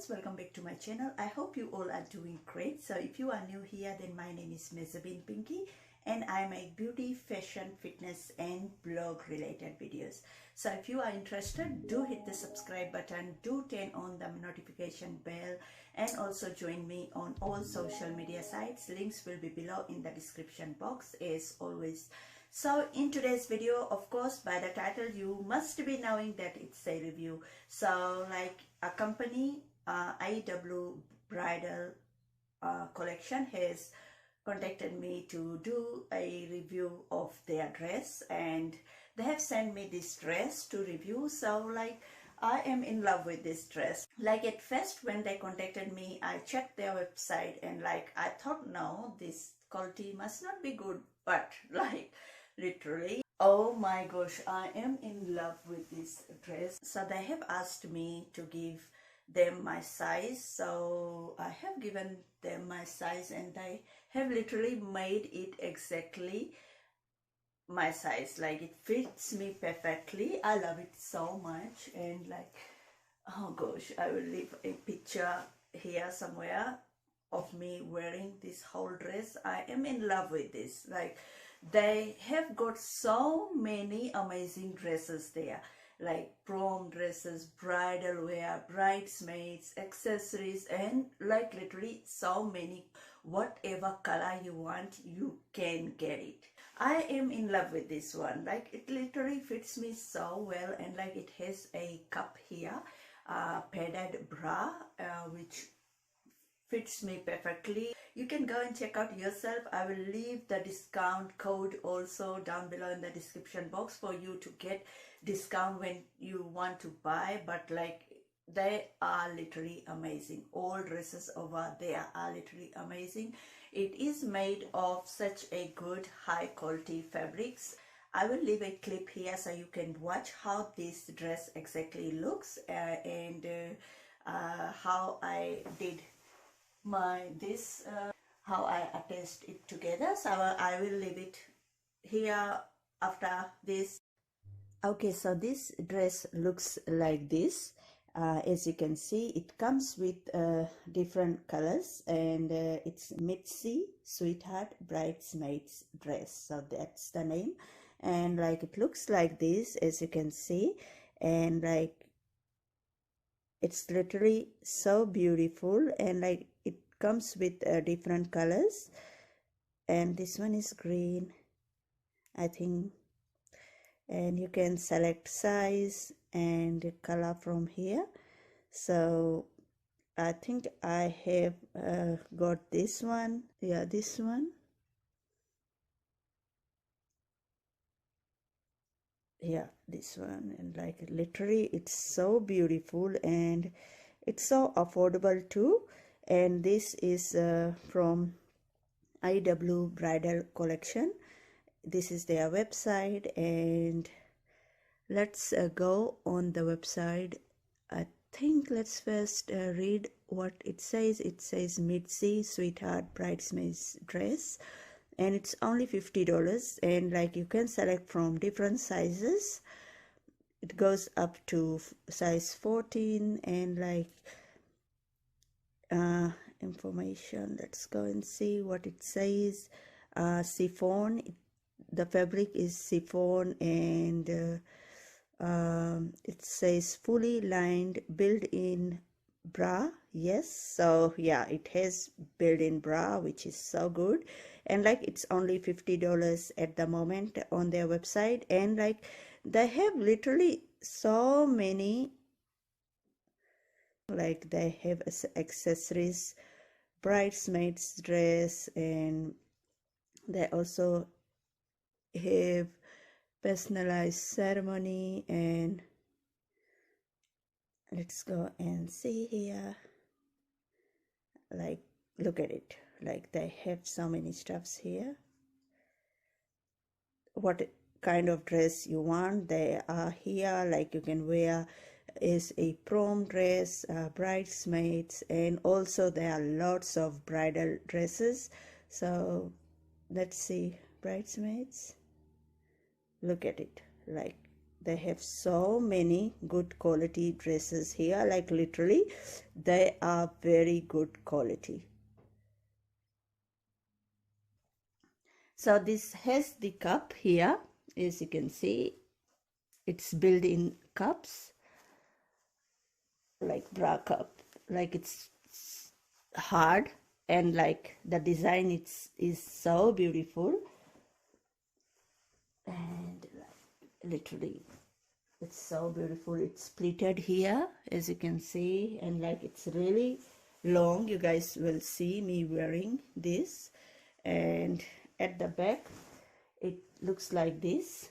viewers, welcome back to my channel. I hope you all are doing great. So if you are new here, then my name is Mehzabin Pinky and I make beauty, fashion, fitness and blog related videos. So if you are interested, do hit the subscribe button, do turn on the notification bell and also join me on all social media sites. Links will be below in the description box as always. So in today's video, of course, by the title you must be knowing that it's a review. So like a company, IW Bridal collection has contacted me to do a review of their dress, and they have sent me this dress to review. So like I am in love with this dress. Like at first when they contacted me, I checked their website and like I thought, no, this quality must not be good, but like literally, oh my gosh, I am in love with this dress. So they have asked me to give them my size, so I have given them my size and they have literally made it exactly my size. Like it fits me perfectly. I love it so much, and like, oh gosh, I will leave a picture here somewhere of me wearing this whole dress. I am in love with this. Like they have got so many amazing dresses there, like prom dresses, bridal wear, bridesmaids, accessories, and like literally so many. Whatever color you want, you can get it. I am in love with this one. Like it literally fits me so well, and like it has a cup here, padded bra, which fits me perfectly. You can go and check out yourself. I will leave the discount code also down below in the description box for you to get discount when you want to buy. But like they are literally amazing. All dresses over there are literally amazing. It is made of such a good high quality fabrics. I will leave a clip here so you can watch how this dress exactly looks and how I did how I attached it together. So I will leave it here after this. Okay, so this dress looks like this. As you can see, it comes with different colors, and it's Mitzi Sweetheart Bridesmaids dress. So that's the name, and like it looks like this, as you can see, and like it's literally so beautiful, and like it comes with different colors, and this one is green, I think, and you can select size and color from here. So I think I have got this one. Yeah, this one. Yeah, this one. And like literally it's so beautiful and it's so affordable too. And this is from IW Bridal collection. This is their website, and let's go on the website. I think let's first read what it says. It says Mitzi Sweetheart Bridesmaids dress, and it's only $50, and like you can select from different sizes. It goes up to size 14, and like information, let's go and see what it says. Chiffon, the fabric is chiffon, and it says fully lined built-in bra. Yes, so yeah, it has built-in bra, which is so good, and like it's only $50 at the moment on their website. And like they have literally so many, like they have accessories, bridesmaids dress, and they also have personalized ceremony. And let's go and see here. Like look at it, like they have so many stuffs here. What kind of dress you want, they are here. Like you can wear is a prom dress, bridesmaids, and also there are lots of bridal dresses. So let's see bridesmaids. Look at it, like They have so many good quality dresses here, like literally they are very good quality. So this has the cup here, as you can see. It's built in cups, like bra cup, like it's hard, and like the design is so beautiful, and like, literally it's so beautiful. It's pleated here, as you can see, and like it's really long. You guys will see me wearing this, and at the back it looks like this.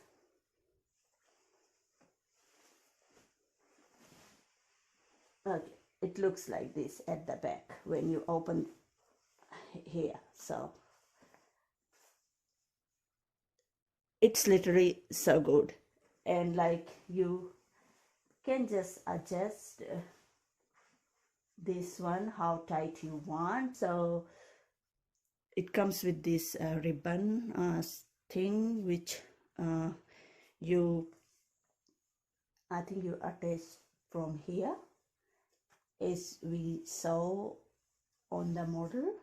Okay, it looks like this at the back when you open here. So it's literally so good, and like you can just adjust this one how tight you want. So it comes with this ribbon thing, which I think you attach from here, as we saw on the model.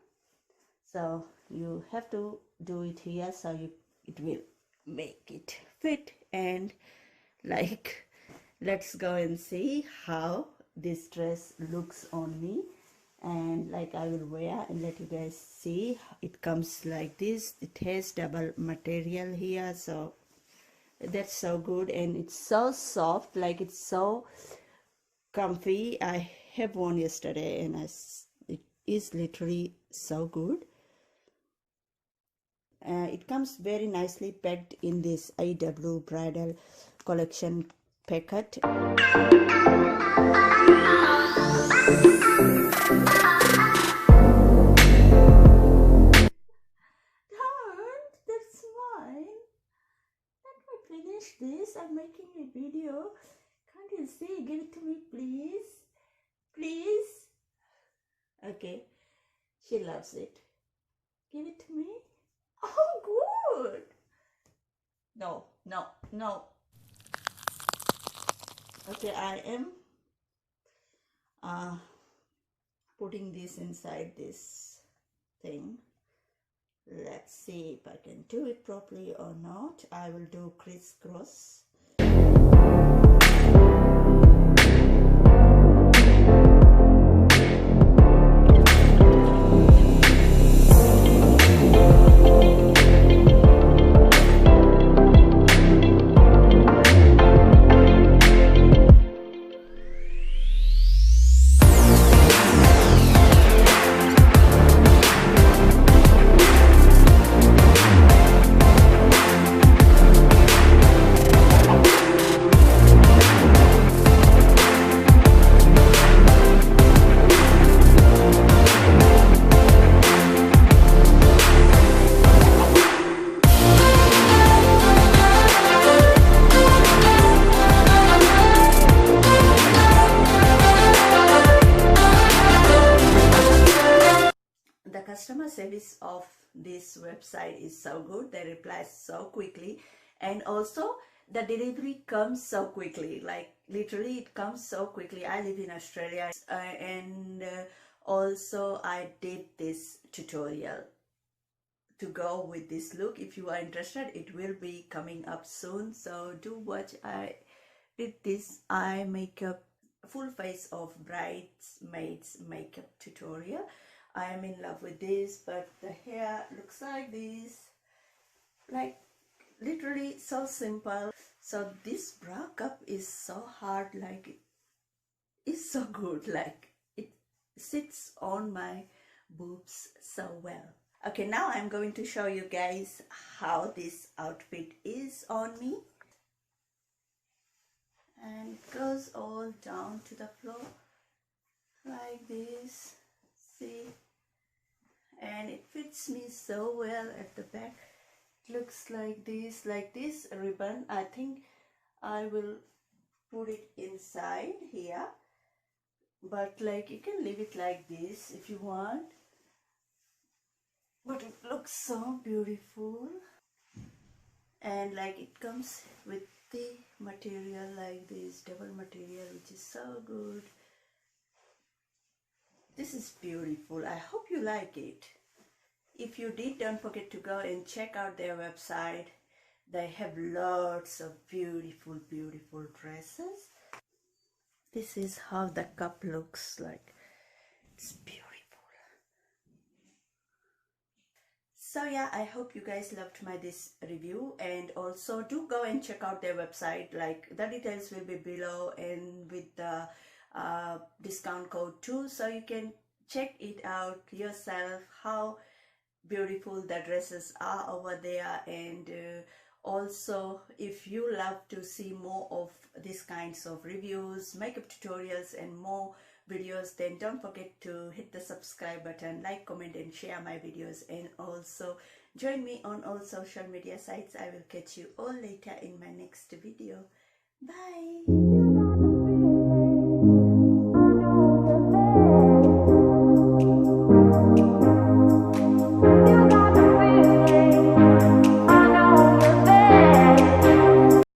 So you have to do it here, so it will make it fit. And like, let's go and see how this dress looks on me, and like I will wear and let you guys see. It comes like this. It has double material here, so that's so good, and it's so soft, like it's so comfy. I have worn yesterday, and it is literally so good. It comes very nicely packed in this AW Bridal collection packet. Don't, that's mine. Let me finish this. I'm making a video. Can't you see? Give it to me, please. Please. Okay. She loves it. Give it to me. Oh, good. No, no, no. Okay, I am putting this inside this thing. Let's see if I can do it properly or not. I will do crisscross. Customer service of this website is so good. They reply so quickly, and also the delivery comes so quickly, like literally it comes so quickly. I live in Australia, and also I did this tutorial to go with this look. If you are interested, it will be coming up soon, so do watch. I did this eye makeup, full face of bridesmaids makeup tutorial. I am in love with this, but the hair looks like this, like literally so simple. So this bra cup is so hard, like it's so good, like it sits on my boobs so well. Okay, now I'm going to show you guys how this outfit is on me, and it goes all down to the floor like this. See, and it fits me so well at the back. It looks like this ribbon. I think I will put it inside here, but like you can leave it like this if you want, but it looks so beautiful. And like it comes with the material like this, double material, which is so good. This is beautiful. I hope you like it. If you did, don't forget to go and check out their website. They have lots of beautiful, beautiful dresses. This is how the cup looks like. It's beautiful. So yeah, I hope you guys loved this review, and also do go and check out their website. Like, the details will be below and with the discount code too, so you can check it out yourself how beautiful the dresses are over there. And also, if you love to see more of these kinds of reviews, makeup tutorials and more videos, then don't forget to hit the subscribe button, like, comment and share my videos, and also join me on all social media sites. I will catch you all later in my next video. Bye.